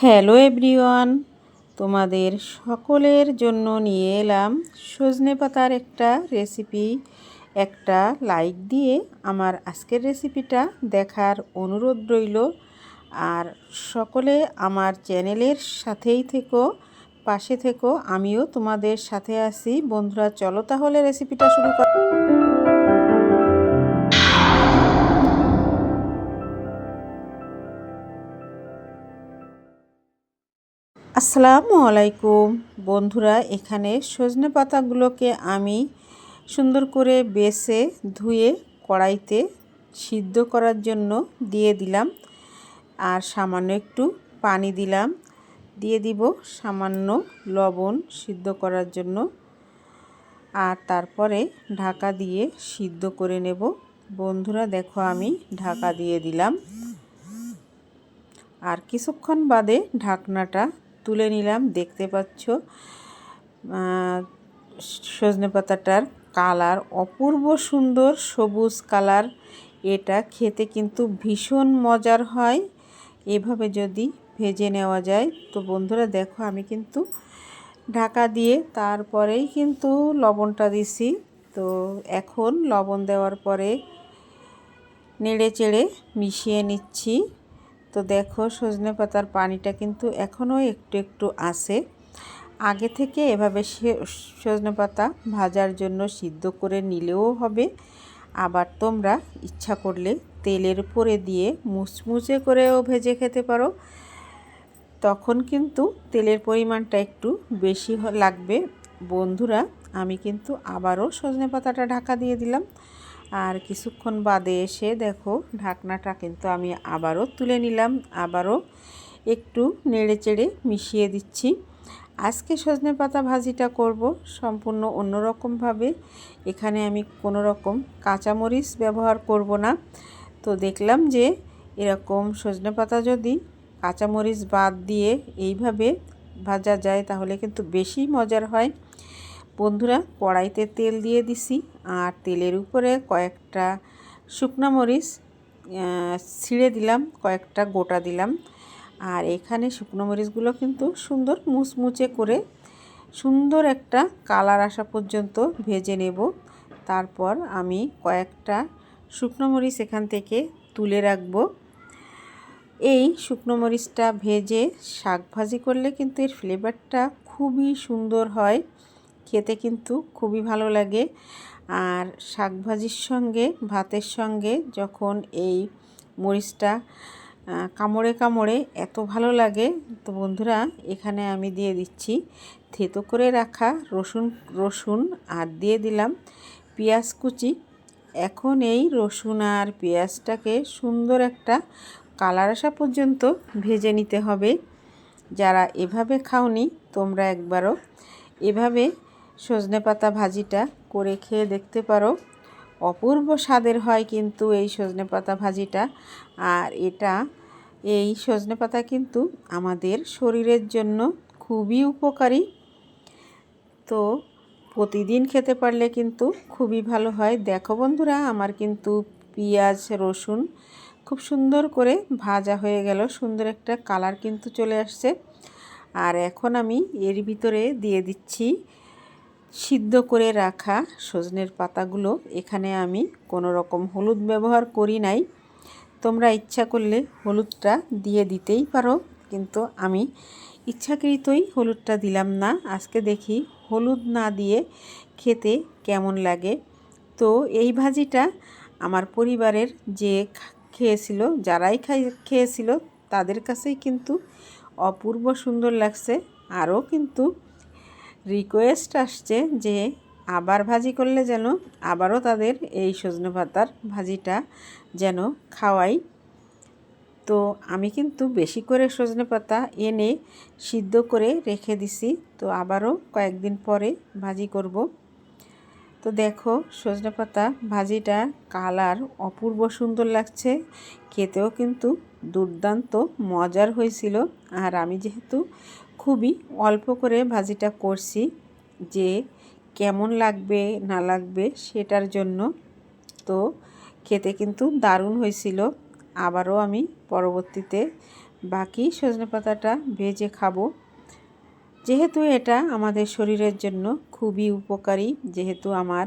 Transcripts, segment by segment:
Hello everyone, তোমাদের সকলের জন্য নিয়ে এলাম সজনে পাতার একটা রেসিপি। একটা লাইক দিয়ে আমার আজকের রেসিপিটা দেখার অনুরোধ রইল। আর সকলে আমার চ্যানেলের সাথেই থেকো, পাশে থেকো, আমিও তোমাদের সাথে আছি। বন্ধুরা, চলো তাহলে রেসিপিটা শুরু কর। আসসালামু আলাইকুম বন্ধুরা, এখানে সজনে পাতাগুলোকে আমি সুন্দর করে বেছে ধুয়ে কড়াইতে সিদ্ধ করার জন্য দিয়ে দিলাম। আর সামান্য একটু পানি দিলাম, দিয়ে দিব সামান্য লবণ সিদ্ধ করার জন্য। আর তারপরে ঢাকা দিয়ে সিদ্ধ করে নেব। বন্ধুরা দেখো, আমি ঢাকা দিয়ে দিলাম। আর কিছুক্ষণ বাদে ঢাকনাটা তুলে নিলাম। দেখতে পাচ্ছ সজনে পাতাটার কালার অপূর্ব সুন্দর, সবুজ কালার। এটা খেতে কিন্তু ভীষণ মজার হয় এভাবে যদি ভেজে নেওয়া যায়। তো বন্ধুরা দেখো, আমি কিন্তু ঢাকা দিয়ে তারপরেই কিন্তু লবণটা দিছি। তো এখন লবণ দেওয়ার পরে নেড়ে চেড়ে মিশিয়ে নিচ্ছি। তো দেখো, সজনে পাতার পানিটা কিন্তু এখনও একটু একটু আছে। আগে থেকে এভাবে সজনে পাতা ভাজার জন্য সিদ্ধ করে নিলেও হবে। আবার তোমরা ইচ্ছা করলে তেলের উপরে দিয়ে মুচমুচে করেও ভেজে খেতে পারো। তখন কিন্তু তেলের পরিমাণটা একটু বেশি লাগবে। বন্ধুরা, আমি কিন্তু আবারও সজনে পাতাটা ঢাকা দিয়ে দিলাম। আর কিছুক্ষণ বাদে এসে দেখো, ঢাকনাটা কিন্তু আমি আবারও তুলে নিলাম। আবারও একটু নেড়ে চেড়ে মিশিয়ে দিচ্ছি। আজকে সজনে পাতা ভাজিটা করব সম্পূর্ণ অন্যরকমভাবে। এখানে আমি কোনো রকম কাঁচামরিচ ব্যবহার করব না। তো দেখলাম যে এরকম সজনে পাতা যদি কাঁচামরিচ বাদ দিয়ে এইভাবে ভাজা যায় তাহলে কিন্তু বেশি মজার হয়। বন্ধুরা, কড়াইতে তেল দিয়ে দিছি। আর তেলের উপরে কয়েকটা শুকনো মরিচ ছিঁড়ে দিলাম, কয়েকটা গোটা দিলাম। আর এখানে শুকনো মরিচগুলো কিন্তু সুন্দর মুচমুচে করে সুন্দর একটা কালার আসা পর্যন্ত ভেজে নেব। তারপর আমি কয়েকটা শুকনো মরিচ এখান থেকে তুলে রাখব। এই শুকনো মরিচটা ভেজে শাক ভাজি করলে কিন্তু এর ফ্লেভারটা খুবই সুন্দর হয়, খেতে কিন্তু খুবই ভালো লাগে। আর শাক ভাজির সঙ্গে, ভাতের সঙ্গে যখন এই মরিচটা কামড়ে কামড়ে এত ভালো লাগে। তো বন্ধুরা, এখানে আমি দিয়ে দিচ্ছি থেতো করে রাখা রসুন আর দিয়ে দিলাম পেঁয়াজ কুচি। এখন এই রসুন আর পেঁয়াজটাকে সুন্দর একটা কালার আসা পর্যন্ত ভেজে নিতে হবে। যারা এভাবে খাওনি, তোমরা একবারও এভাবে সজনে পাতা ভাজিটা করে খেয়ে দেখতে পারো। অপূর্ব স্বাদের হয় কিন্তু এই সজনে পাতা ভাজিটা। আর এই সজনে পাতা কিন্তু আমাদের শরীরের জন্য খুবই উপকারী। তো প্রতিদিন খেতে পারলে কিন্তু খুবই ভালো হয়। দেখো বন্ধুরা, আমার কিন্তু পেঁয়াজ রসুন খুব সুন্দর করে ভাজা হয়ে গেল, সুন্দর একটা কালার কিন্তু চলে আসছে। আর এখন আমি এর ভিতরে দিয়ে দিচ্ছি সিদ্ধ করে রাখা সজনের পাতাগুলো। এখানে আমি কোনো রকম হলুদ ব্যবহার করি নাই। তোমরা ইচ্ছা করলে হলুদটা দিয়ে দিতেই পারো, কিন্তু আমি ইচ্ছাকৃতই হলুদটা দিলাম না। আজকে দেখি হলুদ না দিয়ে খেতে কেমন লাগে। তো এই ভাজিটা আমার পরিবারের যে খেয়েছিল, যারাই খেয়েছিল তাদের কাছেই কিন্তু অপূর্ব সুন্দর লাগছে। আরও কিন্তু রিকোয়েস্ট আসছে যে আবার ভাজি করলে যেন আবারও তাদের এই সজনে পাতার ভাজিটা যেন খাওয়াই। তো আমি কিন্তু বেশি করে সজনে পাতা এনে সিদ্ধ করে রেখে দিছি। তো আবারও কয়েকদিন পরে ভাজি করব। তো দেখো, সজনে পাতা ভাজিটা কালার অপূর্ব সুন্দর লাগছে, খেতেও কিন্তু দুর্দান্ত মজার হয়েছিল। আর আমি যেহেতু খুবই অল্প করে ভাজিটা করছি, যে কেমন লাগবে না লাগবে সেটার জন্য, তো খেতে কিন্তু দারুণ হয়েছিল। আবারও আমি পরবর্তীতে বাকি সজনে পাতাটা ভেজে খাবো। যেহেতু এটা আমাদের শরীরের জন্য খুবই উপকারী, যেহেতু আমার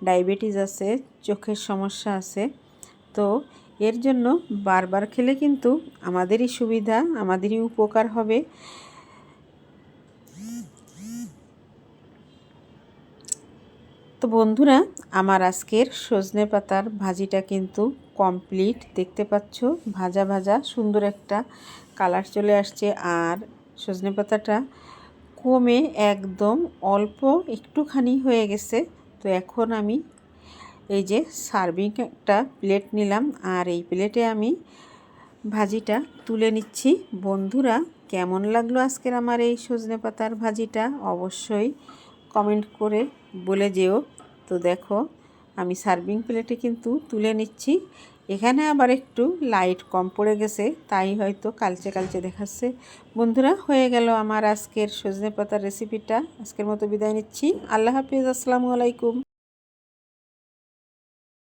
ডায়াবেটিস আছে, চোখের সমস্যা আছে, তো এর জন্য বারবার খেলে কিন্তু আমাদেরই সুবিধা, আমাদেরই উপকার হবে। তো বন্ধুরা, আমার আজকের সজনে পাতার ভাজিটা কিন্তু কমপ্লিট। দেখতে পাচ্ছ ভাজা ভাজা সুন্দর একটা কালার চলে আসছে, আর সজনে পাতাটা কমে একদম অল্প একটুখানি হয়ে গেছে। তো এখন আমি এই যে সার্ভিং একটা প্লেট নিলাম, আর এই প্লেটে আমি ভাজিটা তুলে নিচ্ছি। বন্ধুরা, কেমন লাগলো আজকের আমার এই সজনে পাতার ভাজিটা অবশ্যই কমেন্ট করে বলে যেও। তো দেখো আমি সার্ভিং প্লেটে কিন্তু তুলে নিচ্ছি। এখানে আবার একটু লাইট কম পড়ে গেছে, তাই হয়তো কালচে কালচে দেখাচ্ছে। বন্ধুরা, হয়ে গেল আমার আজকের সজনে পাতার রেসিপিটা। আজকের মতো বিদায় নিচ্ছি। আল্লাহ হাফিজ, আসসালামু আলাইকুম।